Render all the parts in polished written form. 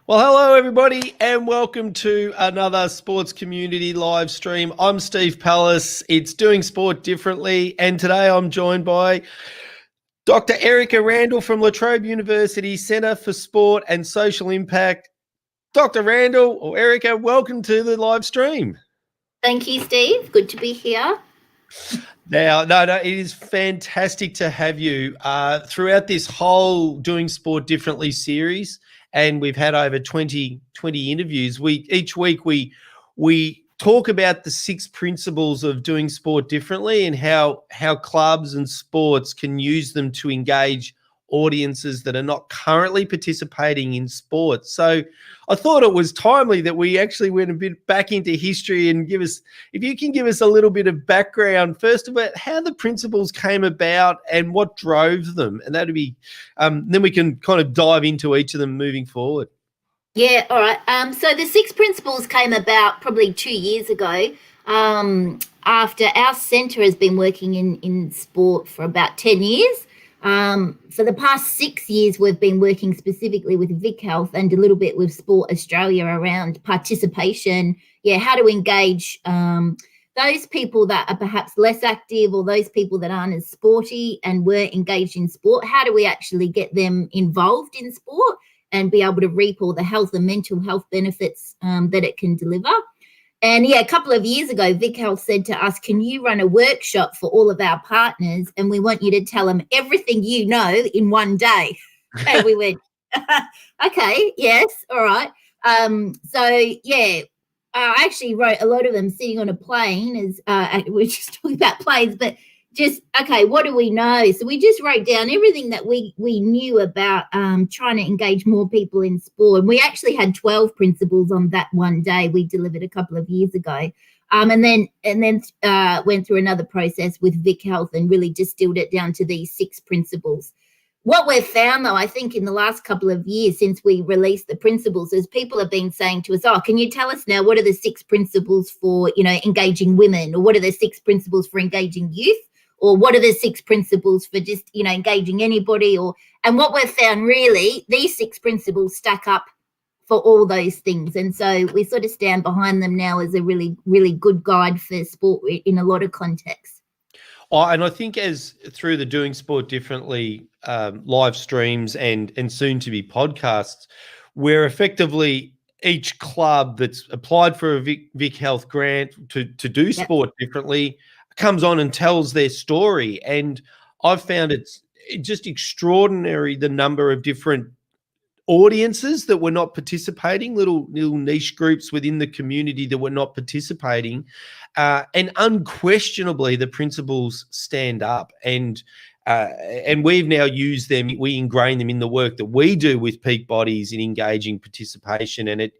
Well, hello, everybody, and welcome to another Sports Community live stream. I'm Steve Pallas. It's Doing Sport Differently, and today I'm joined by Dr. Erica Randle from Trobe University Centre for Sport and Social Impact. Dr. Randle, or Erica, welcome to the live stream. Thank you, Steve. Good to be here. Now, it is fantastic to have you throughout this whole Doing Sport Differently series. And we've had over 20 interviews. Each week we talk about the 6 principles of doing sport differently and how clubs and sports can use them to engage audiences that are not currently participating in sports. So I thought it was timely that we actually went a bit back into history and if you can give us a little bit of background, first of all, how the principles came about and what drove them. And that'd be, then we can kind of dive into each of them moving forward. Yeah, all right. So the 6 principles came about probably 2 years ago after our centre has been working in sport for about 10 years. For the past 6 years, we've been working specifically with Vic Health and a little bit with Sport Australia around participation. Yeah, how to engage those people that are perhaps less active or those people that aren't as sporty and weren't engaged in sport. How do we actually get them involved in sport and be able to reap all the health and mental health benefits that it can deliver? And yeah, a couple of years ago, Vic Health said to us, can you run a workshop for all of our partners? And we want you to tell them everything you know in one day. And we went, okay, yes, all right. So yeah, I actually wrote a lot of them sitting on a plane as we're just talking about planes, but just, okay, what do we know? So we just wrote down everything that we knew about trying to engage more people in sport. And we actually had 12 principles on that one day we delivered a couple of years ago. And then went through another process with Vic Health and really distilled it down to these 6 principles. What we've found, though, I think in the last couple of years since we released the principles, is people have been saying to us, oh, can you tell us now what are the 6 principles for, engaging women? Or what are the 6 principles for engaging youth? Or what are the 6 principles for just, engaging anybody? And what we've found really, these 6 principles stack up for all those things. And so we sort of stand behind them now as a really, really good guide for sport in a lot of contexts. Oh, and I think as through the Doing Sport Differently live streams and soon to be podcasts, where effectively each club that's applied for a Vic Health grant to do sport differently comes on and tells their story. And I've found it's just extraordinary the number of different audiences that were not participating, little niche groups within the community that were not participating. And unquestionably, the principles stand up. And we've now used them. We ingrain them in the work that we do with peak bodies in engaging participation. And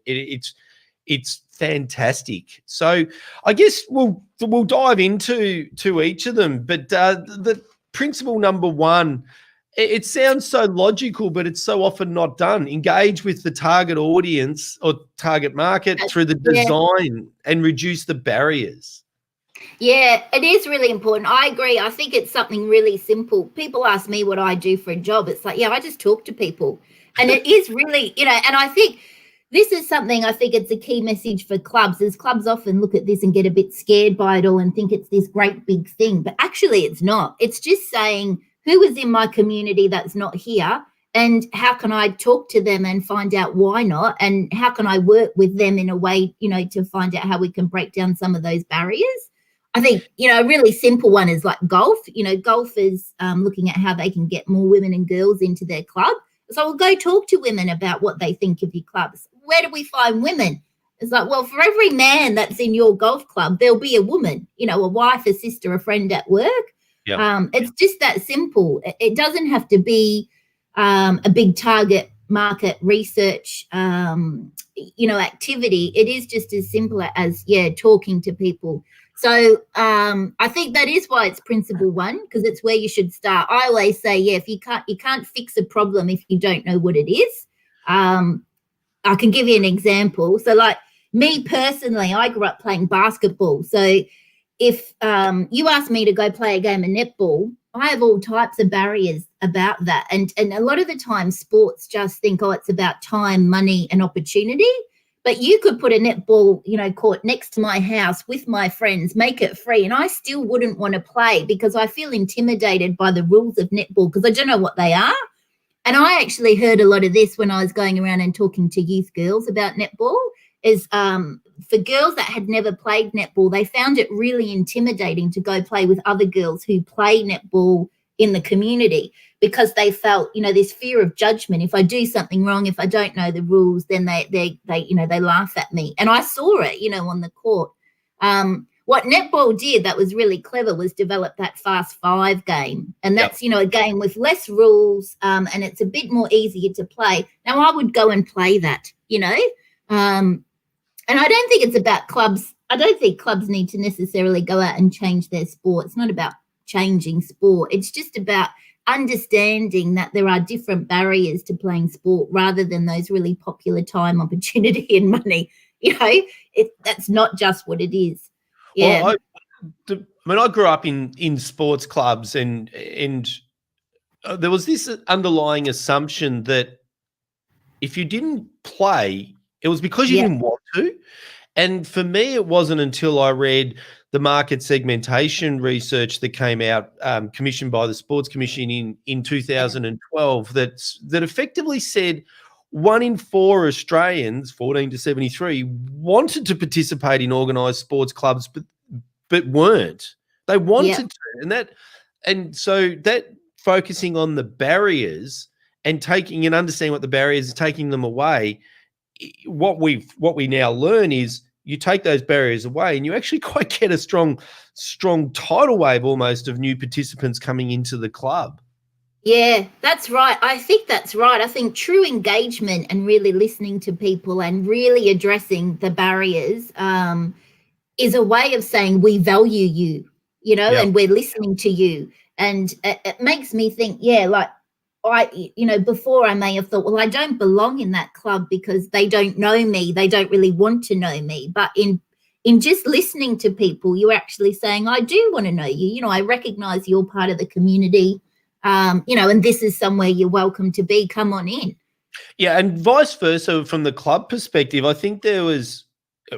it's fantastic. So I guess we'll dive into each of them. But the principle number 1, it sounds so logical, but it's so often not done. Engage with the target audience or target market through the design and reduce the barriers. Yeah, it is really important. I agree. I think it's something really simple. People ask me what I do for a job. It's like, yeah, I just talk to people. And it is really, and I think this is something I think it's a key message for clubs, is clubs often look at this and get a bit scared by it all and think it's this great big thing. But actually it's not. It's just saying, who is in my community that's not here, and how can I talk to them and find out why not, and how can I work with them in a way, to find out how we can break down some of those barriers. I think, a really simple one is like golf. Golf is looking at how they can get more women and girls into their club. So we'll go talk to women about what they think of your clubs. Where do we find women? It's like, well, for every man that's in your golf club, there'll be a woman, a wife, a sister, a friend at work. Yeah. It's just that simple. It doesn't have to be a big target market research, activity. It is just as simple as, talking to people. So I think that is why it's principle 1, because it's where you should start. I always say, if you can't fix a problem if you don't know what it is. I can give you an example. So like me personally, I grew up playing basketball. So if you ask me to go play a game of netball, I have all types of barriers about that. And a lot of the time sports just think, oh, it's about time, money and opportunity. But you could put a netball, court next to my house with my friends, make it free, and I still wouldn't want to play because I feel intimidated by the rules of netball because I don't know what they are. And I actually heard a lot of this when I was going around and talking to youth girls about netball, is for girls that had never played netball, they found it really intimidating to go play with other girls who play netball in the community because they felt, this fear of judgment. If I do something wrong, if I don't know the rules, then they laugh at me. And I saw it, on the court. What netball did that was really clever was develop that fast five game. And that's, a game with less rules, and it's a bit more easier to play. Now, I would go and play that, and I don't think it's about clubs. I don't think clubs need to necessarily go out and change their sport. It's not about changing sport. It's just about understanding that there are different barriers to playing sport rather than those really popular time, opportunity and money. That's not just what it is. Yeah. Well, I grew up in sports clubs and there was this underlying assumption that if you didn't play, it was because you didn't want to. And for me, it wasn't until I read the market segmentation research that came out, commissioned by the Sports Commission in 2012, that effectively said 1 in 4 Australians, 14 to 73, wanted to participate in organised sports clubs, but weren't. They wanted to, and so that focusing on the barriers and taking and understanding what the barriers are, taking them away. What we now learn is you take those barriers away and you actually quite get a strong tidal wave almost of new participants coming into the club. Yeah, that's right. I think that's right. I think true engagement and really listening to people and really addressing the barriers is a way of saying we value you, and we're listening to you. And it makes me think, before I may have thought, well, I don't belong in that club because they don't know me. They don't really want to know me. But in just listening to people, you're actually saying, I do want to know you. I recognize you're part of the community, and this is somewhere you're welcome to be. Come on in. Yeah, and vice versa from the club perspective, I think there was,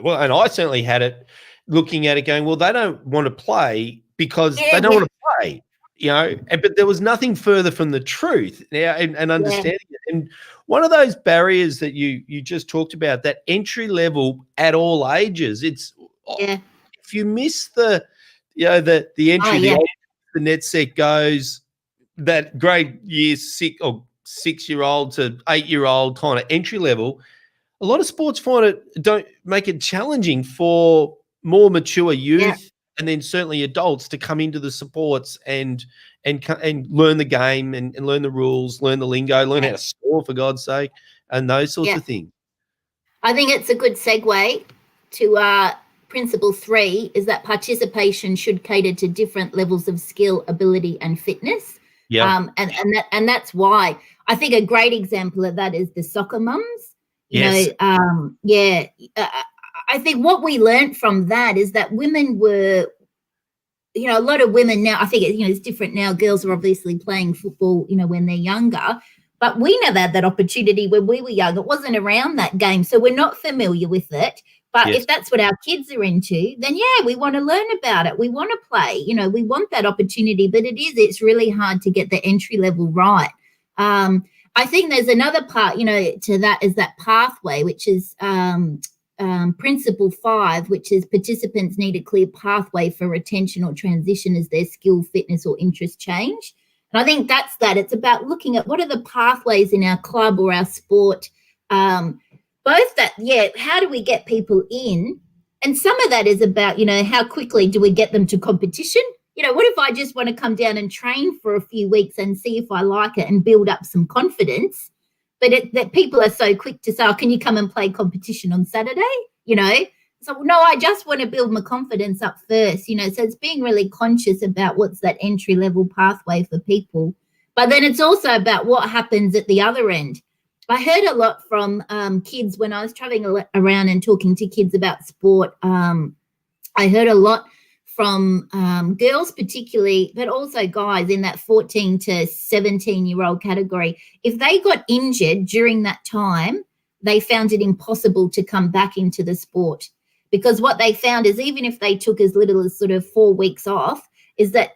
well, and I certainly had it looking at it going, well, they don't want to play because they don't want to play. But there was nothing further from the truth now and understanding it. And one of those barriers that you just talked about, that entry level at all ages, it's if you miss the entry, the net set goes, that grade year 6-year-old to 8-year-old kind of entry level, a lot of sports don't make it challenging for more mature youth and then certainly adults to come into the sports and learn the game and learn the rules, learn the lingo, learn how to score, for God's sake, and those sorts of things. I think it's a good segue to principle 3, is that participation should cater to different levels of skill, ability, and fitness. Yeah. And that's why I think a great example of that is the soccer mums. I think what we learned from that is that women were, a lot of women now, I think, it's different now. Girls are obviously playing football, when they're younger, but we never had that opportunity when we were young. It wasn't around that game. So we're not familiar with it. But if that's what our kids are into, then we want to learn about it. We want to play, we want that opportunity, but it's really hard to get the entry level right. I think there's another part, to that is that pathway, which is principle 5, which is participants need a clear pathway for retention or transition as their skill, fitness, or interest change. And I think that's that. It's about looking at what are the pathways in our club or our sport, both that, how do we get people in? And some of that is about, how quickly do we get them to competition? What if I just want to come down and train for a few weeks and see if I like it and build up some confidence? But that people are so quick to say, can you come and play competition on Saturday? So, no, I just want to build my confidence up first, so it's being really conscious about what's that entry level pathway for people. But then it's also about what happens at the other end. I heard a lot from kids when I was traveling around and talking to kids about sport. I heard a lot from girls particularly, but also guys in that 14 to 17-year-old category. If they got injured during that time, they found it impossible to come back into the sport, because what they found is even if they took as little as sort of 4 weeks off, is that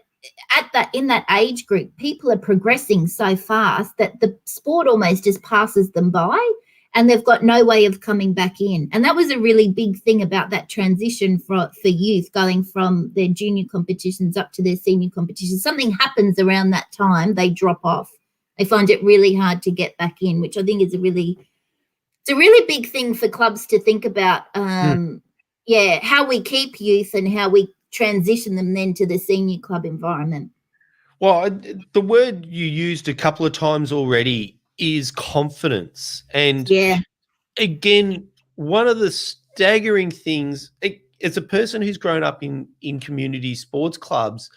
in that age group, people are progressing so fast that the sport almost just passes them by, and they've got no way of coming back in. And that was a really big thing about that transition for youth, going from their junior competitions up to their senior competitions. Something happens around that time, they drop off. They find it really hard to get back in, which I think is a really big thing for clubs to think about. How we keep youth and how we transition them then to the senior club environment. Well, the word you used a couple of times already is confidence. And again, one of the staggering things, as a person who's grown up in community sports clubs,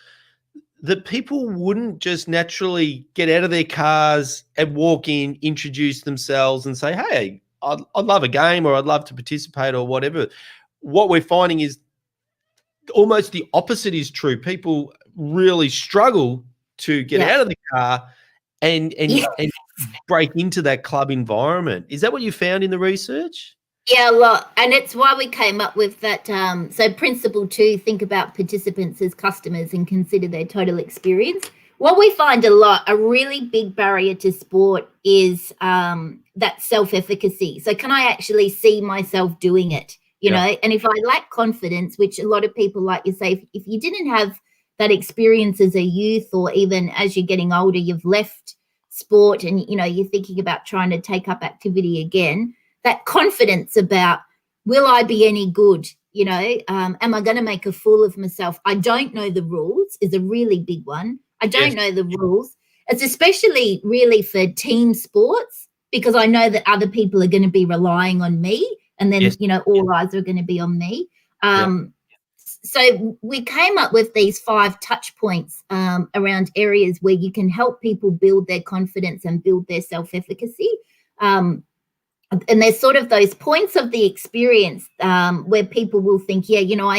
that people wouldn't just naturally get out of their cars and walk in, introduce themselves and say, hey, I'd love a game, or I'd love to participate, or whatever. What we're finding is almost the opposite is true. People really struggle to get out of the car and break into that club environment. Is that what you found in the research? Yeah, a lot. And it's why we came up with that. So principle 2, think about participants as customers and consider their total experience. What we find a really big barrier to sport is that self-efficacy. So can I actually see myself doing it? You know, and if I lack confidence, which a lot of people, like you say, if you didn't have that experience as a youth, or even as you're getting older, you've left sport and, you know, you're thinking about trying to take up activity again, that confidence about, will I be any good? You know, am I going to make a fool of myself? I don't know the rules is a really big one. I don't know the rules. It's especially really for team sports, because I know that other people are going to be relying on me. And then, you know, all eyes are going to be on me. So we came up with these 5 touch points around areas where you can help people build their confidence and build their self-efficacy. And there's sort of those points of the experience where people will think, yeah, you know,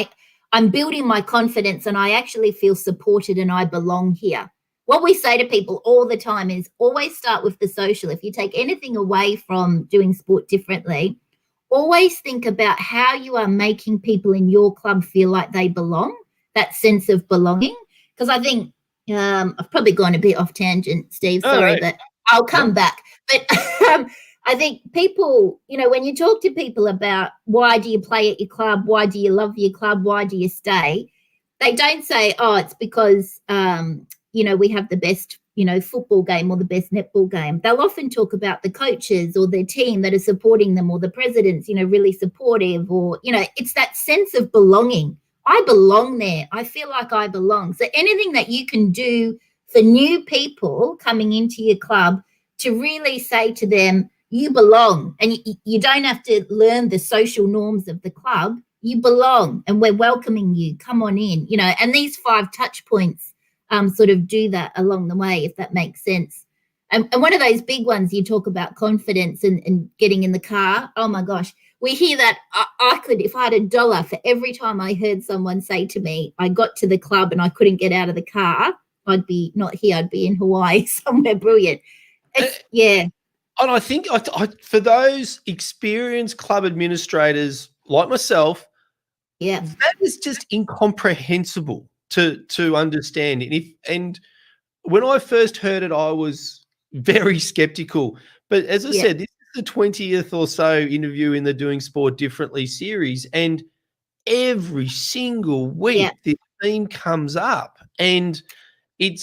I'm building my confidence and I actually feel supported and I belong here. What we say to people all the time is always start with the social. If you take anything away from doing sport differently, always think about how you are making people in your club feel like they belong, that sense of belonging. Because I think I've probably gone a bit off tangent, Steve, sorry, but I'll come back. But I think people, you know, when you talk to people about why do you play at your club, why do you love your club, why do you stay, they don't say, oh, it's because, you know, we have the best, you know, football game or the best netball game. They'll often talk about the coaches or their team that are supporting them, or the president's, you know, really supportive, or, you know, it's that sense of belonging. I belong there. I feel like I belong. So anything that you can do for new people coming into your club to really say to them, you belong, and you don't have to learn the social norms of the club. You belong, and we're welcoming you. Come on in, you know, and these 5 touch points sort of do that along the way, if that makes sense. And one of those big ones, you talk about confidence and getting in the car. Oh my gosh, we hear that. I could, if I had $1 for every time I heard someone say to me, I got to the club and I couldn't get out of the car, I'd be not here, I'd be in Hawaii somewhere brilliant. And I think for those experienced club administrators like myself, that is just incomprehensible to understand. And when I first heard it, I was very skeptical. But as I said, this is the 20th or so interview in the Doing Sport Differently series, and every single week this theme comes up, and it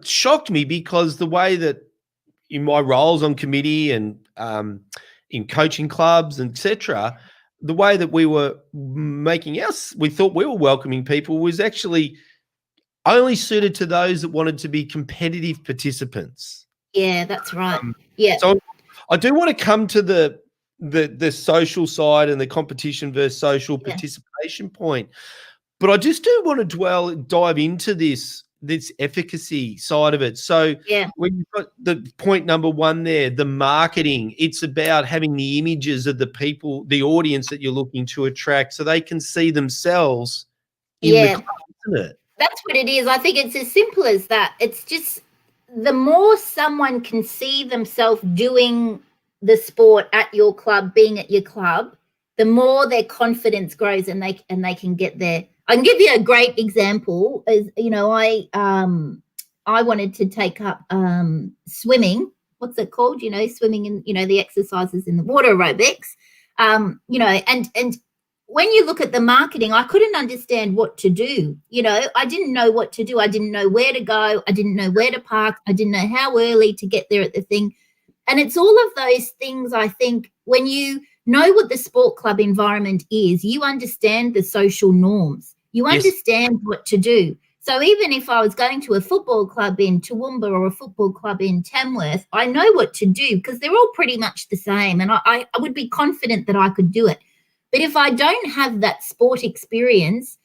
shocked me, because the way that in my roles on committee and in coaching clubs, etc., the way that we were we thought we were welcoming people was actually only suited to those that wanted to be competitive participants. Yeah, that's right. So I do want to come to the social side and the competition versus social participation point, but I just do want to dive into this this efficacy side of it. So Yeah. when you've got the point number one there, the marketing, it's about having the images of the people, the audience that you're looking to attract, so they can see themselves in the club, isn't it? That's what it is. I think it's as simple as that. It's just the more someone can see themselves doing the sport at your club, being at your club, the more their confidence grows and they can get there. I can give you a great example. As you know, I wanted to take up swimming. What's it called? You know, swimming and the exercises in the water aerobics. And when you look at the marketing, I couldn't understand what to do. I didn't know what to do. I didn't know where to go. I didn't know where to park. I didn't know how early to get there at the thing. And it's all of those things, I think, when you know what the sport club environment is, you understand the social norms. You understand what to do. So even if I was going to a football club in Toowoomba or a football club in Tamworth, I know what to do because they're all pretty much the same. And I would be confident that I could do it. But if I don't have that sport experience,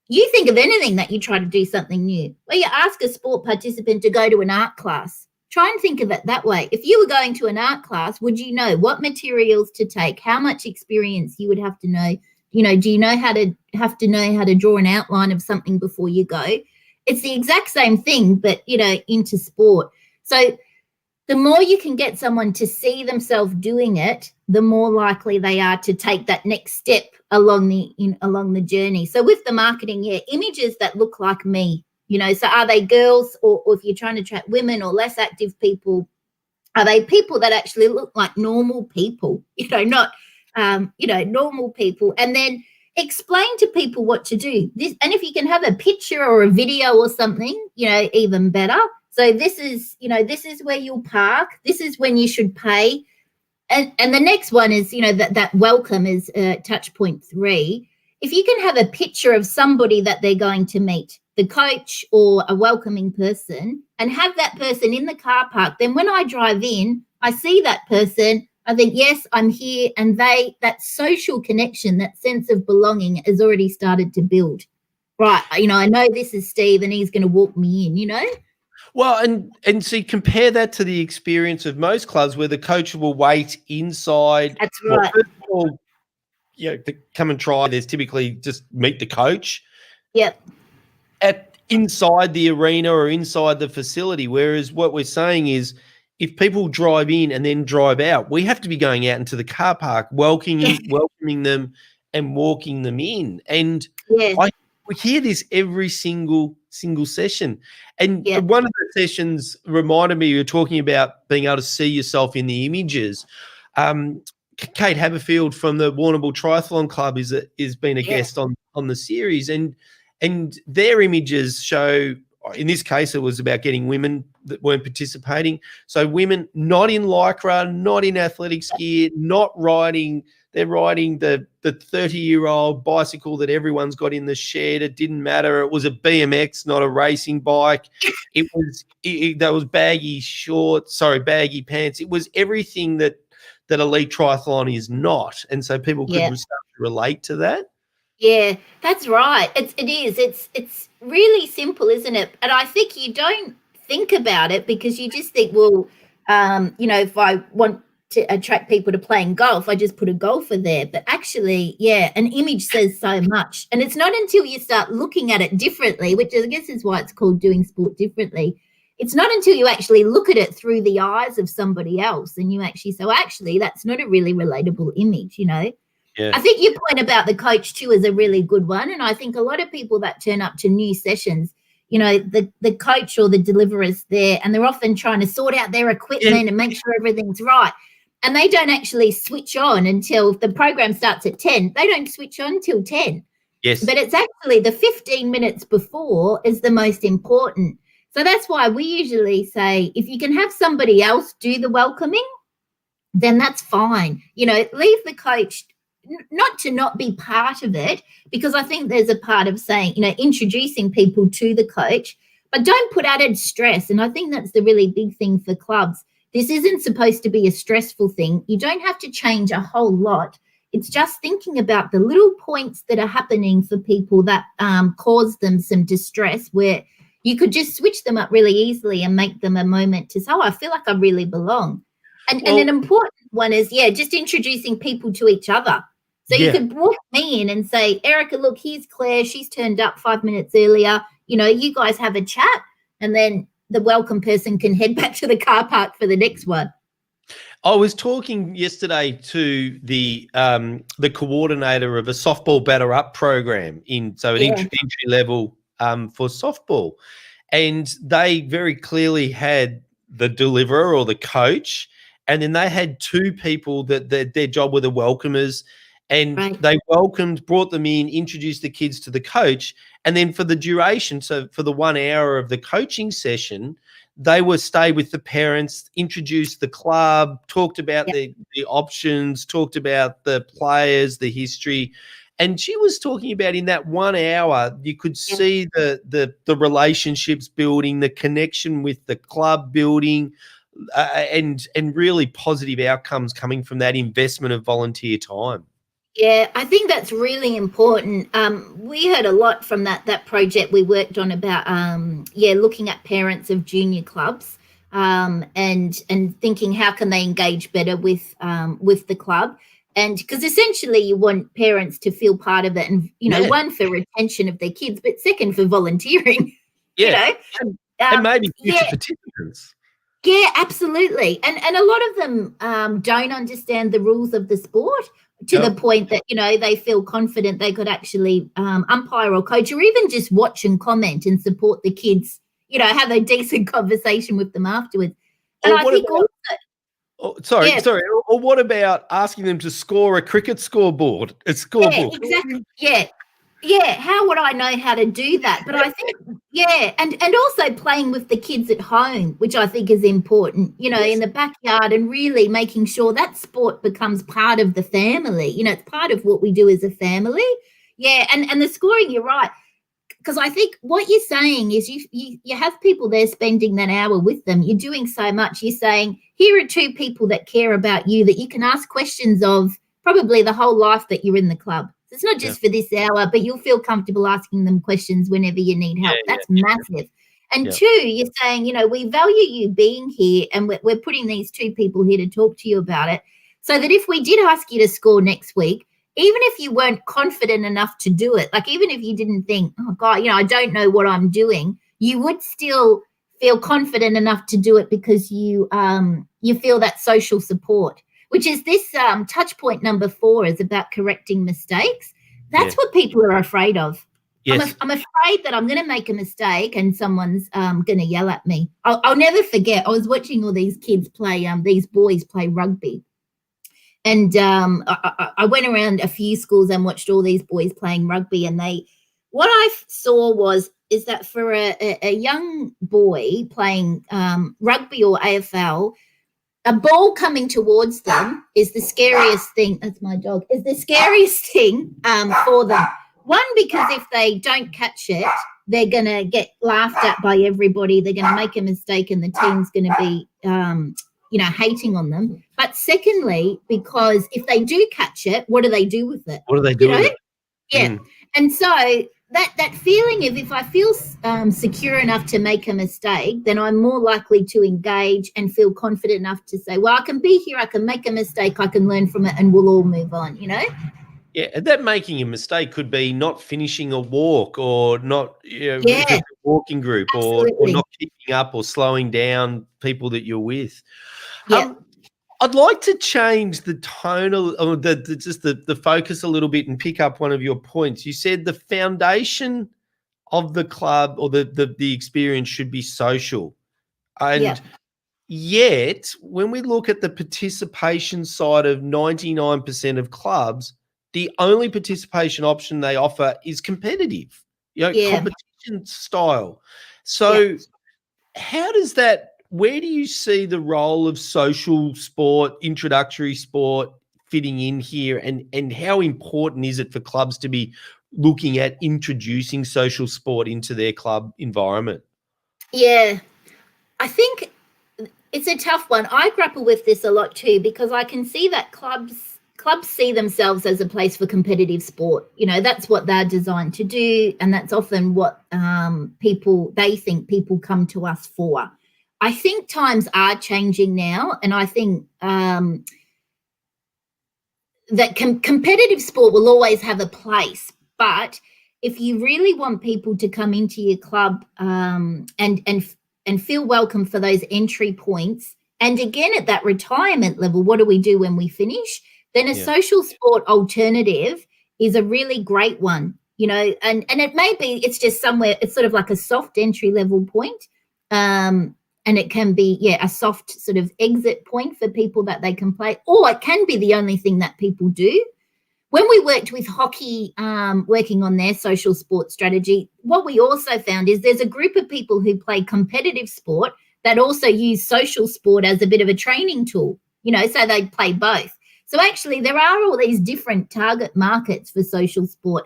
you think of anything that you try to do something new. Well, you ask a sport participant to go to an art class. Try and think of it that way. If you were going to an art class, would you know what materials to take, how much experience you would have to know? Do you know how to draw an outline of something before you go? It's the exact same thing, but, into sport. So the more you can get someone to see themselves doing it, the more likely they are to take that next step along the journey. So with the marketing, images that look like me, so are they girls or if you're trying to attract women or less active people, are they people that actually look like normal people, not, normal people, and then explain to people what to do. And if you can have a picture or a video or something, even better. So this is where you'll park. This is when you should pay. And the next one is, that welcome is touch point 3. If you can have a picture of somebody that they're going to meet, the coach or a welcoming person, and have that person in the car park, then when I drive in, I see that person, I think, yes, I'm here. And that social connection, that sense of belonging has already started to build. Right. I know this is Steve and he's going to walk me in, Well, and see, compare that to the experience of most clubs where the coach will wait inside. That's right. First of all, to come and try, there's typically just meet the coach. Yep. Inside the arena or inside the facility. Whereas what we're saying is, if people drive in and then drive out, we have to be going out into the car park, welcoming them and walking them in. And we hear this every single session. And one of the sessions reminded me, you were talking about being able to see yourself in the images. Kate Haberfield from the Warrnambool Triathlon Club is been a guest on the series, and their images show, in this case, it was about getting women that weren't participating. So women not in Lycra, not in athletics gear, not riding. They're riding the 30-year-old bicycle that everyone's got in the shed. It didn't matter. It was a BMX, not a racing bike. That was baggy shorts, baggy pants. It was everything that elite triathlon is not. And so people could start to relate to that. Yeah, that's right. It is. It's really simple, isn't it? And I think you don't think about it because you just think, well, if I want to attract people to playing golf, I just put a golfer there. But actually, an image says so much. And it's not until you start looking at it differently, which I guess is why it's called doing sport differently. It's not until you actually look at it through the eyes of somebody else and you actually say, actually, that's not a really relatable image, Yeah. I think your point about the coach too is a really good one. And I think a lot of people that turn up to new sessions, the coach or the deliverer is there and they're often trying to sort out their equipment and make sure everything's right. And they don't actually switch on until the program starts at 10. They don't switch on until 10. Yes. But it's actually the 15 minutes before is the most important. So that's why we usually say, if you can have somebody else do the welcoming, then that's fine. Leave the coach not be part of it, because I think there's a part of saying, introducing people to the coach, but don't put added stress. And I think that's the really big thing for clubs. This isn't supposed to be a stressful thing. You don't have to change a whole lot. It's just thinking about the little points that are happening for people that cause them some distress, where, you could just switch them up really easily and make them a moment to say, oh, I feel like I really belong. And an important one is, just introducing people to each other. So you could walk me in and say, Erica, look, here's Claire. She's turned up 5 minutes earlier. You guys have a chat, and then the welcome person can head back to the car park for the next one. I was talking yesterday to the coordinator of a softball batter up program entry level for softball, and they very clearly had the deliverer or the coach, and then they had two people that their job were the welcomers, and they brought them in, introduced the kids to the coach, and then for the duration, so for the 1 hour of the coaching session, they were stay with the parents, introduced the club, talked about the options, talked about the players, the history. And she was talking about in that 1 hour, you could see the relationships building, the connection with the club building, and really positive outcomes coming from that investment of volunteer time. Yeah, I think that's really important. We heard a lot from that project we worked on about looking at parents of junior clubs and thinking how can they engage better with the club, and because essentially you want parents to feel part of it, and one, for retention of their kids, but second, for volunteering. And maybe future participants. Yeah, absolutely. And a lot of them don't understand the rules of the sport to the point that, they feel confident they could actually umpire or coach, or even just watch and comment and support the kids, have a decent conversation with them afterwards. And I think sorry. Or what about asking them to score a cricket scoreboard? A scoreboard. Yeah, exactly. Yeah, how would I know how to do that? But I think, and also playing with the kids at home, which I think is important, in the backyard, and really making sure that sport becomes part of the family. It's part of what we do as a family. Yeah, and the scoring, you're right. Because I think what you're saying is you have people there spending that hour with them. You're doing so much. You're saying, here are two people that care about you, that you can ask questions of probably the whole life that you're in the club. It's not just for this hour, but you'll feel comfortable asking them questions whenever you need help. That's massive. And two, you're saying, we value you being here, and we're putting these two people here to talk to you about it, so that if we did ask you to score next week, even if you weren't confident enough to do it, like even if you didn't think, oh God, I don't know what I'm doing, you would still feel confident enough to do it because you feel that social support. Which is this touch point number 4 is about correcting mistakes. That's what people are afraid of. Yes. I'm afraid that I'm going to make a mistake and someone's going to yell at me. I'll never forget, I was watching all these kids play, these boys play rugby. And I went around a few schools and watched all these boys playing rugby. And what I saw is that for a young boy playing rugby or AFL, a ball coming towards them is the scariest thing. That's my dog. Is the scariest thing for them. One, because if they don't catch it, they're going to get laughed at by everybody. They're going to make a mistake and the team's going to be, hating on them. But secondly, because if they do catch it, what do they do with it? What do they do with it? Yeah. And so that feeling of, if I feel secure enough to make a mistake, then I'm more likely to engage and feel confident enough to say, well, I can be here, I can make a mistake, I can learn from it, and we'll all move on, Yeah, and that making a mistake could be not finishing a walk, or not a walking group, or not keeping up, or slowing down people that you're with. Yeah. I'd like to change the tone, or the focus a little bit, and pick up one of your points. You said the foundation of the club or the experience should be social. And yet, when we look at the participation side of 99% of clubs, the only participation option they offer is competitive, competition style. So how does that, where do you see the role of social sport, introductory sport fitting in here, and how important is it for clubs to be looking at introducing social sport into their club environment? Yeah, I think it's a tough one. I grapple with this a lot too, because I can see that clubs clubs see themselves as a place for competitive sport. You know, that's what they're designed to do, and that's often what they think people come to us for. I think times are changing now, and I think that competitive sport will always have a place, but if you really want people to come into your club and feel welcome for those entry points, and again at that retirement level, what do we do when we finish? Then a social sport alternative is a really great one, you know, and it may be it's just somewhere, it's sort of like a soft entry level point. And it can be, a soft sort of exit point for people that they can play, or it can be the only thing that people do. When we worked with hockey, working on their social sport strategy, what we also found is there's a group of people who play competitive sport that also use social sport as a bit of a training tool, you know, so they play both. So actually there are all these different target markets for social sport.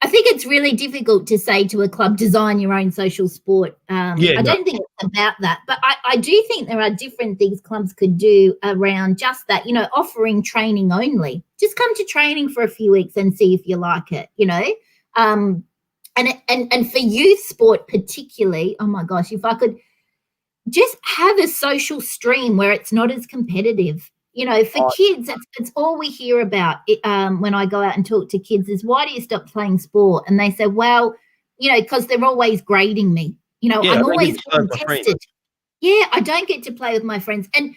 I think it's really difficult to say to a club, design your own social sport. I don't think it's about that. But I do think there are different things clubs could do around just that, you know, offering training only. Just come to training for a few weeks and see if you like it, you know. And for youth sport particularly, oh, my gosh, if I could just have a social stream where it's not as competitive. You know, for kids, it's all we hear about when I go out and talk to kids is, why do you stop playing sport? And they say, well, you know, because they're always grading me. You know, I'm always getting tested. Yeah, I don't get to play with my friends. And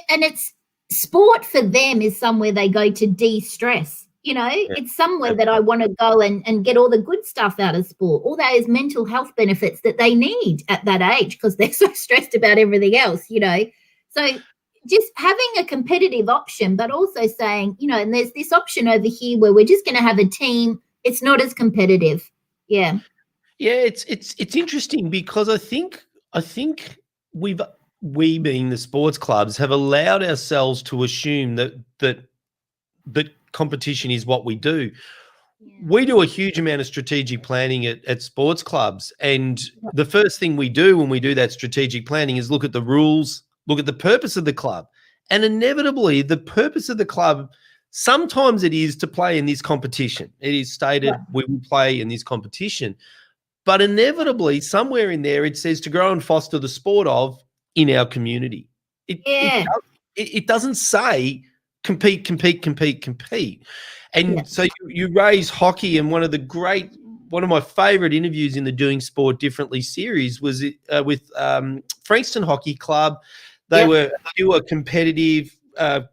it's sport for them is somewhere they go to de-stress. You know, it's somewhere that I want to go and get all the good stuff out of sport, all those mental health benefits that they need at that age because they're so stressed about everything else, you know. So just having a competitive option, but also saying, you know, and there's this option over here where we're just going to have a team. It's not as competitive. Yeah. Yeah, it's interesting because I think we being the sports clubs have allowed ourselves to assume that competition is what we do. Yeah. We do a huge amount of strategic planning at sports clubs, and the first thing we do when we do that strategic planning is look at the rules, look at the purpose of the club. And inevitably, the purpose of the club, sometimes it is to play in this competition. It is stated we will play in this competition. But inevitably, somewhere in there, it says to grow and foster the sport of in our community. It doesn't say compete. And so you raise hockey, and one of my favorite interviews in the Doing Sport Differently series was with Frankston Hockey Club. They were competitive,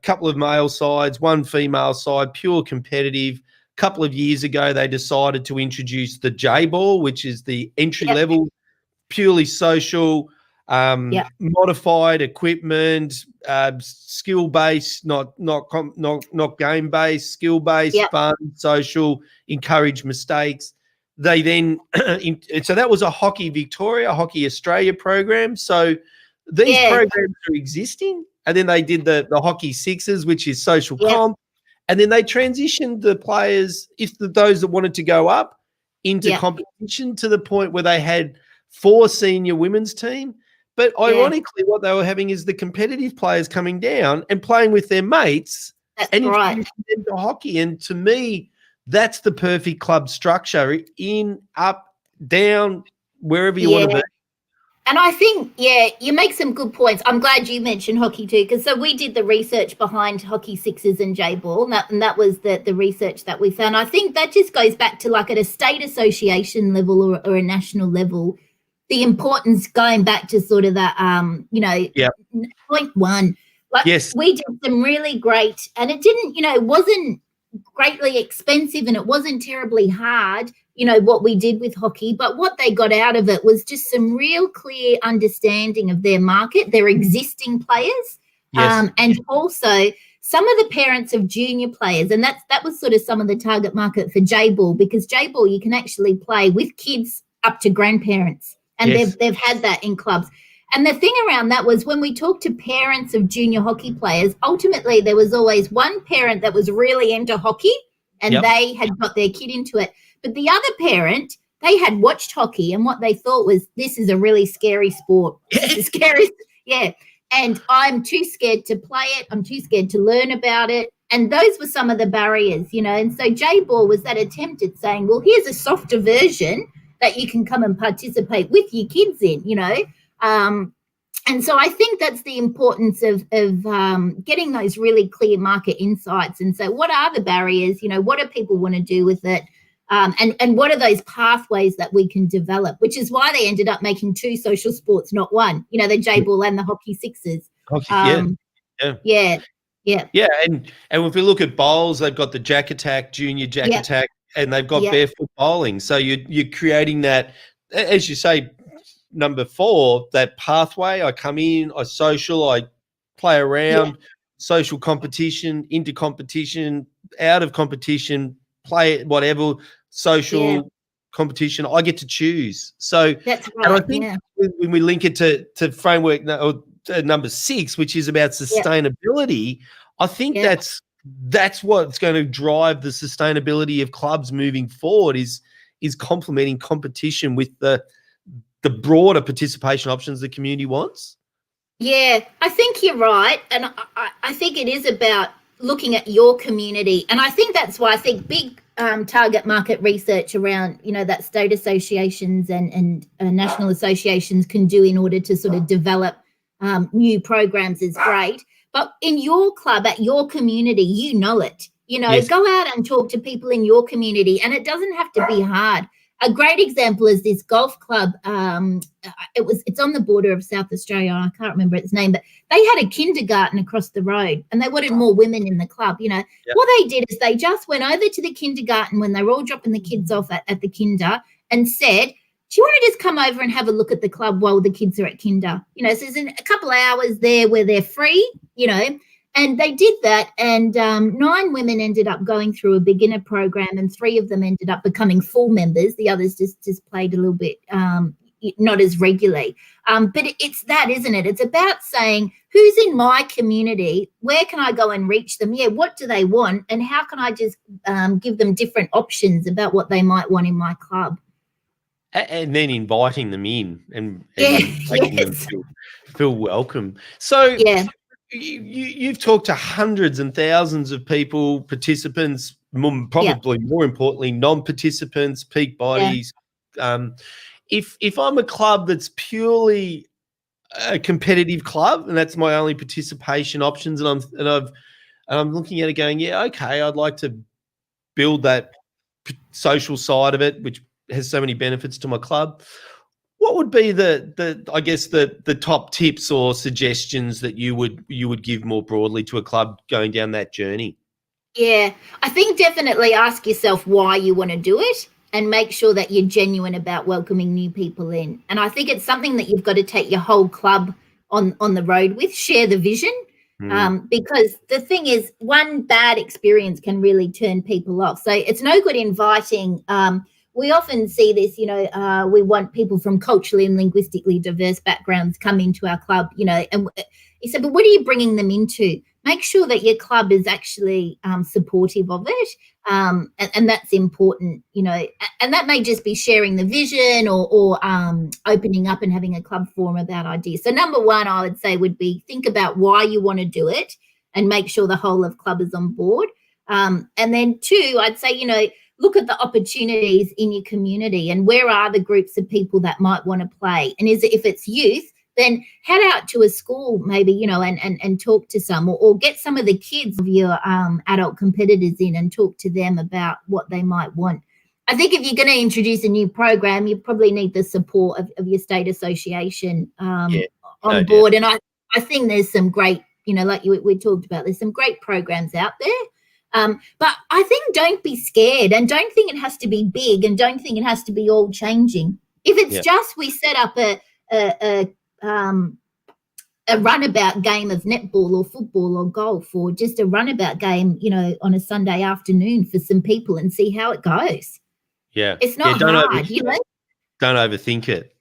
couple of male sides, one female side, pure competitive. A couple of years ago, they decided to introduce the J ball, which is the entry level, purely social, modified equipment, skill based, not game based, skill based, fun, social, encourage mistakes. They then, so that was a Hockey Victoria, Hockey Australia program. So these programs are existing, and then they did the Hockey Sixes, which is social comp, and then they transitioned the players, those that wanted to go up, into competition to the point where they had 4 senior women's team. But ironically, what they were having is the competitive players coming down and playing with their mates introducing them to hockey. And to me, that's the perfect club structure: in, up, down, wherever you want to be. And I think, you make some good points. I'm glad you mentioned hockey too, because so we did the research behind Hockey Sixes and J-ball, and that was the research that we found. I think that just goes back to, like, at a state association level or a national level, the importance going back to sort of that, point one. Like, we did some really great, and it didn't, it wasn't greatly expensive and it wasn't terribly hard, what we did with hockey, but what they got out of it was just some real clear understanding of their market, their existing players, and also some of the parents of junior players. And that was sort of some of the target market for J-ball, because J-ball you can actually play with kids up to grandparents, and they've had that in clubs. And the thing around that was when we talked to parents of junior hockey players, ultimately there was always one parent that was really into hockey and they had got their kid into it. But the other parent, they had watched hockey, and what they thought was, this is a really scary sport. This is scary. Yeah. And I'm too scared to play it. I'm too scared to learn about it. And those were some of the barriers, you know. And so J-Ball was that attempt at saying, well, here's a softer version that you can come and participate with your kids in, you know. And so I think that's the importance of getting those really clear market insights and say, what are the barriers? You know, what do people want to do with it? And what are those pathways that we can develop, which is why they ended up making 2 social sports, not 1, you know, the J-Ball and the hockey sixes. Hockey, Yeah. Yeah, and if we look at bowls, they've got the jack attack, junior jack attack, and they've got barefoot bowling. So you're creating that, as you say, number 4, that pathway. I come in, I social, I play around, social competition, into competition, out of competition, play whatever, social competition. I get to choose. So that's right. And I think when we link it to framework number 6, which is about sustainability, I think that's what's going to drive the sustainability of clubs moving forward is complementing competition with the broader participation options the community wants. Yeah, I think you're right. And I think it is about looking at your community. And I think that's why I think big target market research around, you know, that state associations and national associations can do in order to sort of develop new programs is great. But in your club, at your community, you know it. You know, go out and talk to people in your community, and it doesn't have to be hard. A great example is this golf club. It's on the border of South Australia. I can't remember its name, but they had a kindergarten across the road, and they wanted more women in the club. You know, what they did is they just went over to the kindergarten when they were all dropping the kids off at the kinder and said, do you want to just come over and have a look at the club while the kids are at kinder? You know, so there's a couple of hours there where they're free, you know, and they did that. And 9 women ended up going through a beginner program, and 3 of them ended up becoming full members. The others just played a little bit, not as regularly. But it's that, isn't it? It's about saying, who's in my community? Where can I go and reach them? Yeah, what do they want? And how can I just give them different options about what they might want in my club? And then inviting them in and making them feel welcome. So you've talked to hundreds and thousands of people, participants, probably more importantly, non-participants, peak bodies. If I'm a club that's purely a competitive club and that's my only participation options, and I'm looking at it going, I'd like to build that social side of it, which has so many benefits to my club. What would be the top tips or suggestions that you would give more broadly to a club going down that journey? Yeah, I think definitely ask yourself why you want to do it and make sure that you're genuine about welcoming new people in. And I think it's something that you've got to take your whole club on the road with, share the vision. Because the thing is, one bad experience can really turn people off. So it's no good inviting we often see this, you know, we want people from culturally and linguistically diverse backgrounds come into our club, you know, and he said, but what are you bringing them into? Make sure that your club is actually supportive of it. And that's important, you know, and that may just be sharing the vision or opening up and having a club forum about ideas. So number 1, I would say would be think about why you want to do it and make sure the whole of club is on board. And then 2, I'd say, you know, look at the opportunities in your community and where are the groups of people that might want to play. And if it's youth, then head out to a school maybe, you know, and talk to some or get some of the kids of your adult competitors in and talk to them about what they might want. I think if you're going to introduce a new program, you probably need the support of your state association on board. And I think there's some great, you know, like we talked about, there's some great programs out there. But I think don't be scared and don't think it has to be big and don't think it has to be all changing. If it's just we set up a runabout game of netball or football or golf or just a runabout game, you know, on a Sunday afternoon for some people and see how it goes. Yeah. It's not hard, you know. Don't overthink it.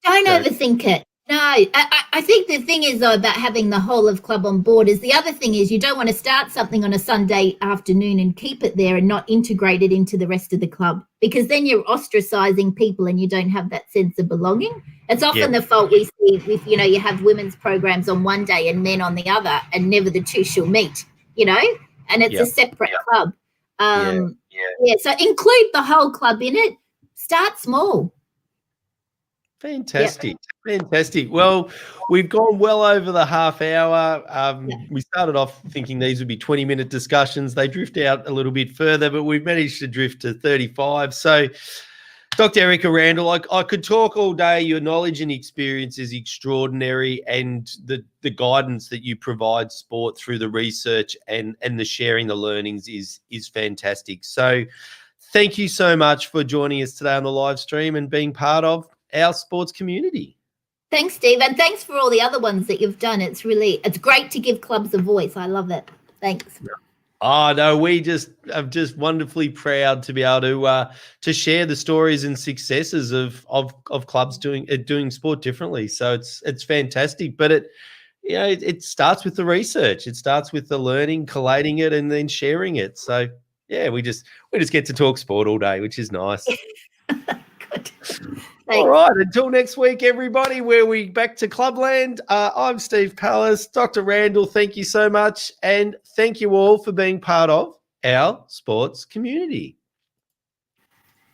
Don't overthink it. No, I think the thing is, though, about having the whole of club on board is the other thing is you don't want to start something on a Sunday afternoon and keep it there and not integrate it into the rest of the club because then you're ostracizing people and you don't have that sense of belonging. It's often the fault we see with, you have women's programs on one day and men on the other, and never the two shall meet, and it's a separate club. So include the whole club in it. Start small. Fantastic. Fantastic. Well, we've gone well over the half hour. We started off thinking these would be 20-minute discussions. They drift out a little bit further, but we've managed to drift to 35. So, Dr. Erica Randle, I could talk all day. Your knowledge and experience is extraordinary, and the guidance that you provide sport through the research and the sharing the learnings is fantastic. So thank you so much for joining us today on the live stream and being part of our sports community. Thanks, Steve, and thanks for all the other ones that you've done. It's great to give clubs a voice. I love it. Thanks. Oh no, I'm just wonderfully proud to be able to share the stories and successes of clubs doing sport differently. So it's fantastic, but it starts with the research. It starts with the learning, collating it, and then sharing it. So yeah, we just get to talk sport all day, which is nice. Good. All right, until next week, everybody, where we back to Clubland. I'm Steve Pallas. Dr. Randle, thank you so much. And thank you all for being part of our sports community.